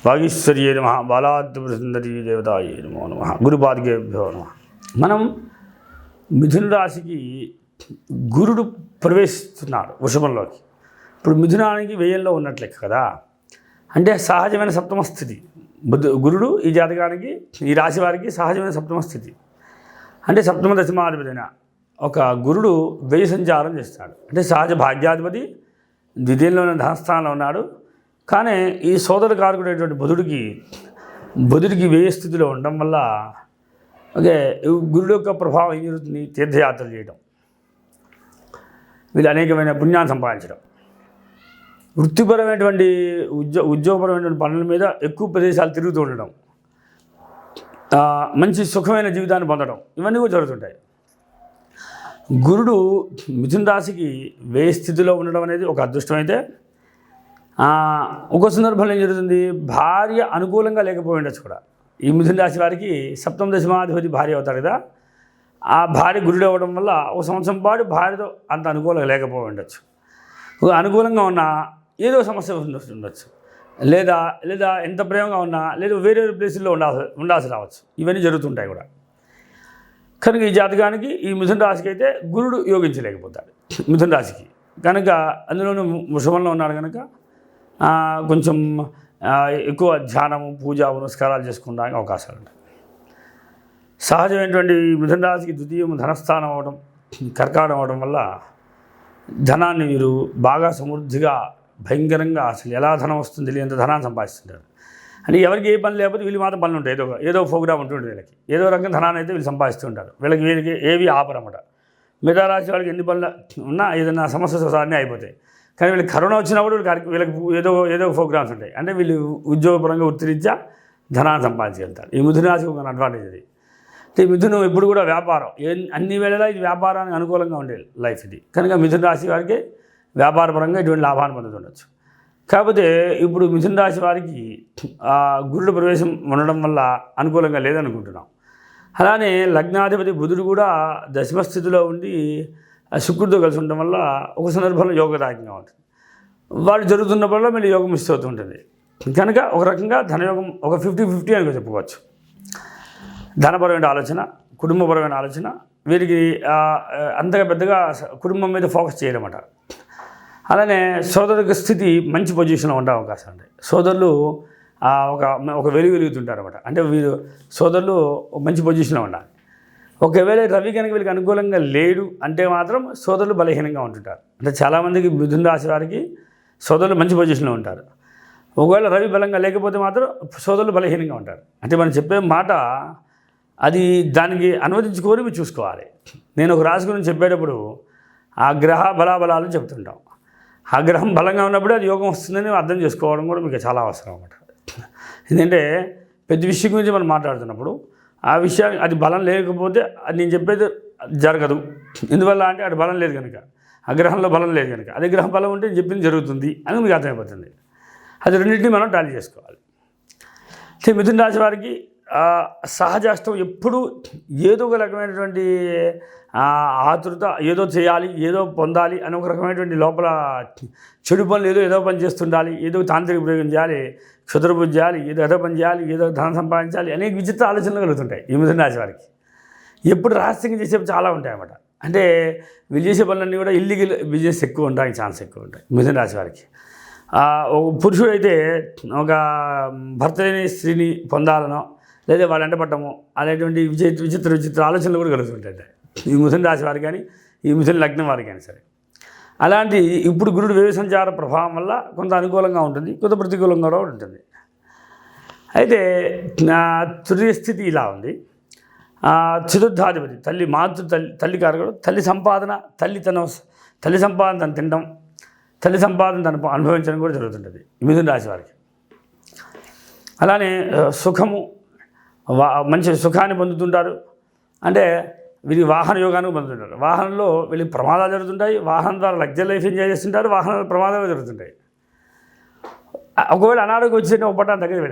వాగీశ్వర్యే నమ బాలాద్రిపురసుందరీ దేవతాయే నమో నమ గురుపాదికేభ్యో నమ. మనం మిథున రాశికి గురుడు ప్రవేశిస్తున్నాడు వృషభంలోకి. ఇప్పుడు మిథునానికి వ్యయంలో ఉన్నట్లే కదా, అంటే సహజమైన సప్తమ స్థితి. గురుడు ఈ జాతకానికి ఈ రాశి వారికి సహజమైన సప్తమ స్థితి. అంటే సప్తమ దశమాధిపతిన ఒక గురుడు వ్యయ సంచారం చేస్తాడు. అంటే సహజ భాగ్యాధిపతి ద్వితీయంలోనే ధనస్థానంలో ఉన్నాడు. కానీ ఈ సోదర కారకుడైనటువంటి బుధుడికి వ్యయ స్థితిలో ఉండడం వల్ల గురుడు యొక్క ప్రభావం ఏం జరుగుతుంది? తీర్థయాత్రలు చేయడం, వీళ్ళు అనేకమైన పుణ్యాన్ని సంపాదించడం, వృత్తిపరమైనటువంటి ఉద్యోగపరమైనటువంటి పనుల మీద ఎక్కువ ప్రదేశాలు తిరుగుతూ ఉండడం, మంచి సుఖమైన జీవితాన్ని పొందడం, ఇవన్నీ కూడా జరుగుతుంటాయి. గురుడు మిథున రాశికి వ్యయ స్థితిలో ఉండడం అనేది ఒక అదృష్టం. అయితే ఒక సందర్భంలో ఏం జరుగుతుంది? భార్య అనుకూలంగా లేకపోయి ఉండొచ్చు కూడా. ఈ మిథున రాశి వారికి సప్తమ దశమాధిపతి భార్య అవుతారు కదా, ఆ భార్య గురుడు అవ్వడం వల్ల ఒక సంవత్సరం పాటు భార్యతో అంత అనుకూలంగా లేకపోయి ఉండొచ్చు. అనుకూలంగా ఉన్నా ఏదో సమస్య ఉండొచ్చు, లేదా ఎంత ప్రేమగా ఉన్నా లేదా వేరే ప్లేసుల్లో ఉండాల్సి రావచ్చు. ఇవన్నీ జరుగుతుంటాయి కూడా. కనుక ఈ జాతకానికి ఈ మిథున రాశికి అయితే గురుడు యోగించలేకపోతాడు. మిథున రాశికి కనుక అందులోనూ వృషభంలో ఉన్నాడు కనుక కొంచెం ఎక్కువ ధ్యానము, పూజ, పునస్కారాలు చేసుకోవడానికి అవకాశాలు ఉంటాయి. సహజమైనటువంటి మిథున రాశికి ద్వితీయం ధనస్థానం అవ్వడం, కర్కాటం అవ్వడం వల్ల ధనాన్ని వీరు బాగా సమృద్ధిగా భయంకరంగా అసలు ఎలా ధనం వస్తుంది తెలియని ధనాన్ని సంపాదిస్తుంటారు. అంటే ఎవరికి ఏ పని లేకపోతే వీళ్ళు మాత్రం పనులు ఉంటాయి, ఏదో ప్రోగ్రామ్ ఉంటుంది వీళ్ళకి, ఏదో రకంగా ధనాన్ని అయితే వీళ్ళు సంపాదిస్తుంటారు. వీళ్ళకి ఏవి ఆపరమాట. మిగతా రాశి వాళ్ళకి ఎన్ని పనులు ఉన్నా ఏదైనా సమస్య సాధారణ అయిపోతాయి. కానీ వీళ్ళకి కరోనా వచ్చినప్పుడు వీళ్ళకి ఏదో ప్రోగ్రామ్స్ ఉంటాయి. అంటే వీళ్ళు ఉద్యోగపరంగా వృత్తిరీత్యా ధనాన్ని సంపాదించగలుగుతారు. ఈ మిథున రాశికి ఒక అడ్వాంటేజ్ అది. ఈ మిథునం ఎప్పుడు కూడా వ్యాపారం, అన్ని వేళలా ఇది వ్యాపారానికి అనుకూలంగా ఉండే లైఫ్ ఇది. కనుక మిథున రాశి వారికి వ్యాపారపరంగా ఇటువంటి లాభాన్ని పొందుతుండొచ్చు. కాకపోతే ఇప్పుడు మిథున రాశి వారికి గురుడు ప్రవేశం ఉండడం వల్ల అనుకూలంగా లేదనుకుంటున్నాం. అలానే లగ్నాధిపతి బుధుడు కూడా దశమ స్థితిలో ఉండి శుక్రుడితో కలిసి ఉండడం వల్ల ఒక సందర్భంలో యోగదాయకంగా ఉంటుంది. వాళ్ళు జరుగుతున్నప్పుడల్లా మళ్ళీ యోగం మిస్ అవుతూ ఉంటుంది. కనుక ఒక రకంగా ధనయోగం ఒక 50-50 అని చెప్పుకోవచ్చు. ధనపరమైన ఆలోచన, కుటుంబపరమైన ఆలోచన, వీరికి అంతగా పెద్దగా కుటుంబం మీద ఫోకస్ చేయడమట. అలానే సోదరుల స్థితి మంచి పొజిషన్లో ఉండే అవకాశం ఉంటాయి. సోదరులు ఒక వెలుగుతుంటారు అనమాట. అంటే వీరు సోదరులు మంచి పొజిషన్లో ఉండాలి. ఒకవేళ రవి కనుక వీళ్ళకి అనుకూలంగా లేడు అంటే మాత్రం సోదరులు బలహీనంగా ఉంటుంటారు. అంటే చాలామందికి మిథున రాశి వారికి సోదరులు మంచి పొజిషన్లో ఉంటారు. ఒకవేళ రవి బలంగా లేకపోతే మాత్రం సోదరులు బలహీనంగా ఉంటారు. అంటే మనం చెప్పే మాట అది దానికి అనువదించుకొని మీరు చూసుకోవాలి. నేను ఒక రాశి గురించి చెప్పేటప్పుడు ఆ గ్రహ బలాబలాలను చెప్తుంటాం. ఆ గ్రహం బలంగా ఉన్నప్పుడే అది యోగం వస్తుందని అర్థం చేసుకోవడం కూడా మీకు చాలా అవసరం అన్నమాట. ఎందుకంటే పెద్ద విషయం గురించి మనం మాట్లాడుతున్నప్పుడు ఆ విషయాన్ని అది బలం లేకపోతే అది నేను చెప్పేది జరగదు. ఎందువల్ల అంటే అది బలం లేదు కనుక, ఆ గ్రహంలో బలం లేదు కనుక. అదే గ్రహం బలం ఉంటే నేను చెప్పింది జరుగుతుంది అని మీకు అర్థమైపోతుంది. అది రెండింటినీ మనం టాలీ చేసుకోవాలి. మిథున రాశి వారికి సహజాష్టం ఎప్పుడూ ఏదో ఒక రకమైనటువంటి ఆతృత, ఏదో చేయాలి, ఏదో పొందాలి అని ఒక రకమైనటువంటి లోపల చెడు పనులు ఏదో పని చేస్తుండాలి, ఏదో తాంత్రిక ప్రయోగం చేయాలి, క్షుద్ర పూజ చేయాలి, ఏదో పని చేయాలి, ఏదో ధనం సంపాదించాలి, అనేక విచిత్ర ఆలోచనలు కలుగుతుంటాయి ఈ మిథున రాశి వారికి. ఎప్పుడు రహస్యంగా చేసేవి చాలా ఉంటాయి అన్నమాట. అంటే వీళ్ళు చేసే పనులన్నీ కూడా ఇల్లీగల్ బిజినెస్ ఎక్కువ ఉండడానికి ఛాన్స్ ఎక్కువ ఉంటాయి మిథున రాశి వారికి. ఒక పురుషుడైతే ఒక భర్త లేని స్త్రీని పొందాలనో లేదా వాళ్ళ వెంట పట్టము అనేటువంటి విచిత్ర ఆలోచనలు కూడా కలుగుతుంటాయి ఈ మిథున రాశి వారికి కానీ ఈ మిథున లగ్నం వారికి కానీ సరే. అలాంటి ఇప్పుడు గురుడు వ్యయ సంచార ప్రభావం వల్ల కొంత అనుకూలంగా ఉంటుంది, కొంత ప్రతికూలంగా కూడా ఉంటుంది. అయితే తృతీయ స్థితి ఇలా ఉంది. చతుర్థాధిపతి తల్లి కారకుడు, తల్లి సంపాదన తను తినడం, తల్లి సంపాదన తను అనుభవించడం కూడా జరుగుతుంటుంది మిథున రాశి వారికి. అలానే సుఖము, మంచి సుఖాన్ని పొందుతుంటారు. అంటే వీరికి వాహన యోగాన్ని పొందుతుంటారు. వాహనంలో వీళ్ళకి ప్రమాదాలు జరుగుతుంటాయి. వాహనం ద్వారా లగ్జరీ లైఫ్ ఎంజాయ్ చేస్తుంటారు. వాహనాల ప్రమాదాలు జరుగుతుంటాయి. ఒకవేళ అనారోగ్యం వచ్చేట ఉపటాన్ని తగ్గదు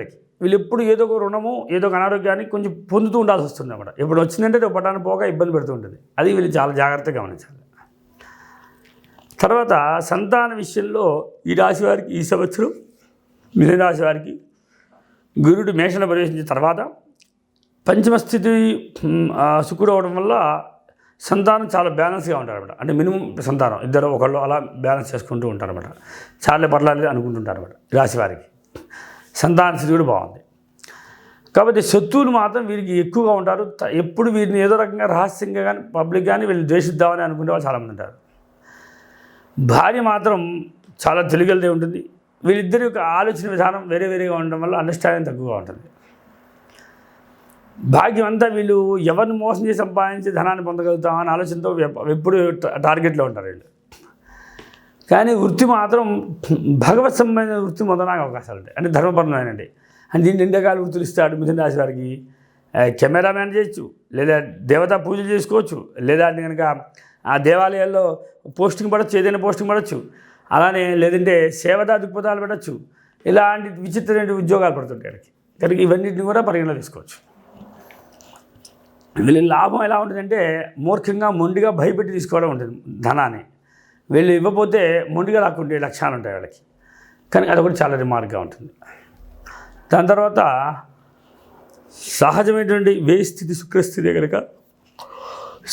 వీళ్ళు ఎప్పుడు ఏదో ఒక రుణము, ఏదో ఒక అనారోగ్యాన్ని కొంచెం పొందుతూ ఉండాల్సి వస్తుంది అన్నమాట. ఎప్పుడు వచ్చిందంటే ఉపటాన్ని పోక ఇబ్బంది పెడుతూ ఉంటుంది. అది వీళ్ళు చాలా జాగ్రత్తగా గమనించాలి. తర్వాత సంతాన విషయంలో ఈ రాశి వారికి ఈ సంవత్సరం మిథున రాశి వారికి గురుడు మేషంలో ప్రవేశించిన తర్వాత పంచమ స్థితి శుక్రుడు అవడం వల్ల సంతానం చాలా బ్యాలెన్స్గా ఉంటారన్నమాట. అంటే మినిమం సంతానం ఇద్దరు ఒకళ్ళు అలా బ్యాలెన్స్ చేసుకుంటూ ఉంటారన్నమాట. చాలా పర్లేదు అనుకుంటుంటారన్నమాట. రాశి వారికి సంతాన స్థితి కూడా బాగుంది. కాబట్టి శత్రువులు మాత్రం వీరికి ఎక్కువగా ఉంటారు. ఎప్పుడు వీరిని ఏదో రకంగా రహస్యంగా కానీ పబ్లిక్ కానీ వీళ్ళు ద్వేషిద్దామని అనుకునే వాళ్ళు చాలామంది ఉంటారు. భార్య మాత్రం చాలా తెలివిగలదే ఉంటుంది. వీళ్ళిద్దరి యొక్క ఆలోచన విధానం వేరే వేరేగా ఉండడం వల్ల అండర్స్టాండింగ్ తక్కువగా ఉంటుంది. భాగ్యం అంతా వీళ్ళు ఎవరిని మోసం చేసి సంపాదించి ధనాన్ని పొందగలుగుతామని ఆలోచనతో ఎప్పుడు టార్గెట్లో ఉంటారు వీళ్ళు. కానీ వృత్తి మాత్రం భగవత్ సంబంధించిన వృత్తి పొందడానికి అవకాశాలు ఉంటాయి. అంటే ధర్మపరమైనది. అంటే దీన్ని 2 రకాల వృత్తులు ఇస్తాడు మిథున రాశి వారికి. కెమెరామ్యాన్ చేయొచ్చు, లేదా దేవతా పూజలు చేసుకోవచ్చు, లేదా కనుక ఆ దేవాలయాల్లో పోస్టింగ్ పడవచ్చు, ఏదైనా పోస్టింగ్ పడవచ్చు. అలానే లేదంటే సేవదా దృక్పథాలు పెట్టచ్చు. ఇలాంటి విచిత్రమైన ఉద్యోగాలు పడుతుంటాయి. కనుక ఇవన్నిటిని కూడా పరిగణలో తీసుకోవచ్చు. వీళ్ళ లాభం ఎలా ఉంటుందంటే మూర్ఖంగా మొండిగా భయపెట్టి తీసుకోవడం ఉంటుంది ధనాన్ని. వీళ్ళు ఇవ్వకపోతే మొండిగా లాక్కుంటే లక్ష్యాలు ఉంటాయి వాళ్ళకి. కానీ అది కూడా చాలా రిమార్క్గా ఉంటుంది. దాని తర్వాత సహజమైనటువంటి వ్యయ స్థితి శుక్రస్థితి కనుక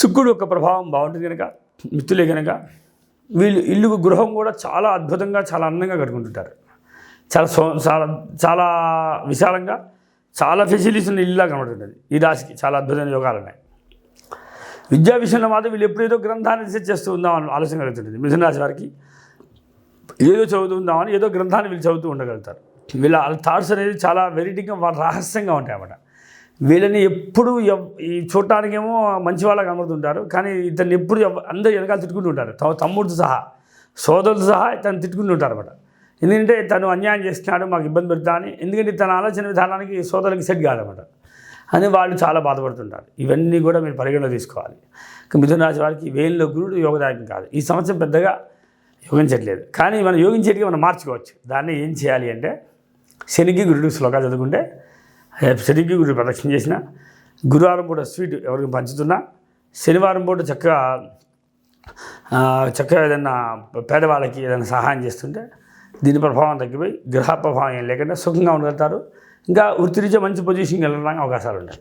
శుక్రుడు యొక్క ప్రభావం బాగుంటుంది కనుక మిత్రులే కనుక వీళ్ళు ఇల్లు గృహం కూడా చాలా అద్భుతంగా చాలా అందంగా కట్టుకుంటుంటారు. చాలా చాలా విశాలంగా చాలా ఫెసిలిటీస్ ఉన్న ఇల్లులా కనబడుతుంటుంది. ఈ రాశికి చాలా అద్భుతమైన యోగాలు ఉన్నాయి. విద్యా విషయంలో మాత్రం వీళ్ళు ఎప్పుడేదో గ్రంథాన్ని రీసెర్చ్ చేస్తూ ఉందామని ఆలోచన కలుగుతుంటుంది. మిథున రాశి వారికి ఏదో చదువుతూ ఉందామని ఏదో గ్రంథాన్ని వీళ్ళు చదువుతూ ఉండగలుగుతారు. వీళ్ళ థాట్స్ అనేది చాలా వెరైటీగా రహస్యంగా ఉంటాయి అన్నమాట. వీళ్ళని ఎప్పుడు ఈ చూడటానికేమో మంచి వాళ్ళ కనబడుతుంటారు. కానీ ఇతన్ని ఎప్పుడు అందరూ వెనకాల తిట్టుకుంటూ ఉంటారు. తమ్ముడితో సహా సోదరులతో సహా తను తిట్టుకుంటూ ఉంటారు అన్నమాట. ఎందుకంటే తను అన్యాయం చేస్తున్నాడు, మాకు ఇబ్బంది పెడతా అని. ఎందుకంటే తన ఆలోచన విధానానికి సోదరులకి సెట్ కాదన్నమాట. అని వాళ్ళు చాలా బాధపడుతుంటారు. ఇవన్నీ కూడా మీరు పరిగణలో తీసుకోవాలి. మిథున రాశి వారికి వేల్లో గురుడు యోగదాయకం కాదు. ఈ సంవత్సరం పెద్దగా యోగించట్లేదు. కానీ మనం యోగించేటిగా మనం మార్చుకోవచ్చు. దాన్ని ఏం చేయాలి అంటే శనికి గురుడు శ్లోకాలు చదువుకుంటే, శనికి గురుడు ప్రదక్షిణ చేసిన, గురువారం పూట స్వీట్ ఎవరికి పంచుతున్నా, శనివారం పూట చక్కగా ఏదైనా పేదవాళ్ళకి ఏదైనా సహాయం చేస్తుంటే దీని ప్రభావం తగ్గిపోయి గ్రహ ప్రభావం ఏం లేకుండా సుఖంగా ఉండగలుగుతారు. ఇంకా వృత్తిరీత్యా మంచి పొజిషన్కి వెళ్ళడానికి అవకాశాలు ఉంటాయి.